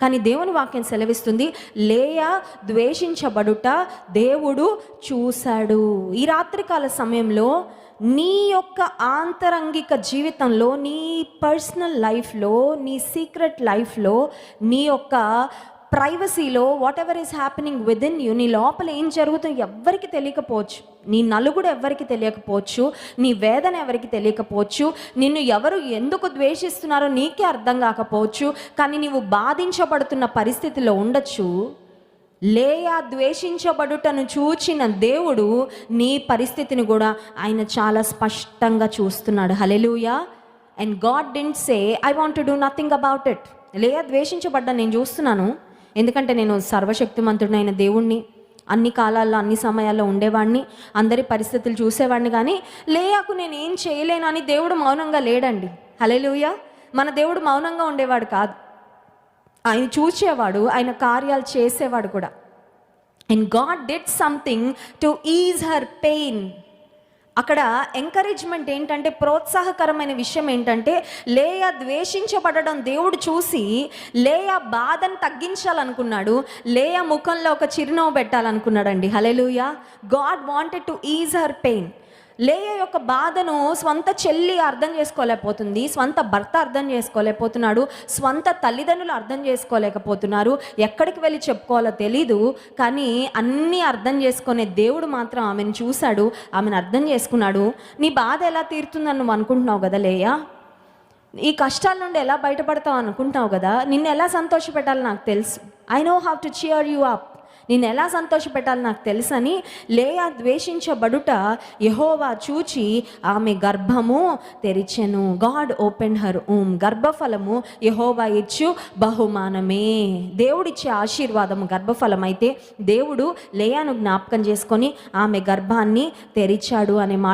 కానీ దేవుని వాక్యం సెలవిస్తుంది, లేయా ద్వేషించబడుట దేవుడు చూశాడు. ఈ రాత్రికాల సమయంలో నీ యొక్క ఆంతరంగిక జీవితంలో, నీ పర్సనల్ లైఫ్లో, నీ సీక్రెట్ లైఫ్లో, నీ యొక్క ప్రైవసీలో whatever is happening within you, నీ లోపల ఏం జరుగుతుందో ఎవ్వరికి తెలియకపోవచ్చు. నీ నలుగుడు ఎవరికి తెలియకపోవచ్చు, నీ వేదన ఎవరికి తెలియకపోవచ్చు, నిన్ను ఎవరు ఎందుకు ద్వేషిస్తున్నారో నీకే అర్థం కాకపోవచ్చు. కానీ నీవు బాధించబడుతున్న పరిస్థితిలో ఉండొచ్చు. లేయా ద్వేషించబడుటను చూచిన దేవుడు నీ పరిస్థితిని కూడా ఆయన చాలా స్పష్టంగా చూస్తున్నాడు. Hallelujah. And God didn't say I want to do nothing about it. Leah ద్వేషించబడ్డా నేను చూస్తున్నాను, ఎందుకంటే నేను సర్వశక్తిమంతుడైన దేవుణ్ణి, అన్ని కాలాల్లో అన్ని సమయాల్లో ఉండేవాడిని, అందరి పరిస్థితులు చూసేవాడిని. కానీ లేయాకు నేను ఏం చేయలేను అని దేవుడు మౌనంగా లేడండి. హల్లెలూయా. మన దేవుడు మౌనంగా ఉండేవాడు కాదు, ఆయన చూసేవాడు, ఆయన కార్యాలు చేసేవాడు కూడా. And God did something to ease her pain. అక్కడ ఎంకరేజ్మెంట్ ఏంటంటే, ప్రోత్సాహకరమైన విషయం ఏంటంటే, లేయా ద్వేషించబడడం దేవుడు చూసి లేయా బాధను తగ్గించాలనుకున్నాడు, లేయా ముఖంలో ఒక చిరునవ్వు పెట్టాలనుకున్నాడండి. Hallelujah. God wanted to ease her pain. Leah యొక్క బాధను స్వంత చెల్లి అర్థం చేసుకోలేకపోతుంది, స్వంత భర్త అర్థం చేసుకోలేకపోతున్నాడు, స్వంత తల్లిదండ్రులు అర్థం చేసుకోలేకపోతున్నారు, ఎక్కడికి వెళ్ళి చెప్పుకోవాలో తెలీదు. కానీ అన్నీ అర్థం చేసుకునే దేవుడు మాత్రం ఆమెను చూశాడు, ఆమెను అర్థం చేసుకున్నాడు. నీ బాధ ఎలా తీరుతుందని నువ్వు అనుకుంటున్నావు కదా లేయా, ఈ కష్టాల నుండి ఎలా బయటపడతావు అనుకుంటున్నావు కదా, నిన్ను ఎలా సంతోషపెట్టాలో నాకు తెలుసు. I know how to cheer you up. నేను ఎలా సంతోషపెట్టాలి నాకు తెలుసని లేయా ద్వేషించబడుట యెహోవా చూచి ఆమె గర్భము తెరిచెను. గాడ్ ఓపెన్ హర్ ఊమ్. గర్భఫలము యెహోవా ఇచ్చు బహుమానమే. దేవుడిచ్చే ఆశీర్వాదము గర్భఫలం అయితే దేవుడు లేయాను జ్ఞాపకం చేసుకొని ఆమె గర్భాన్ని తెరిచాడు అనే మాట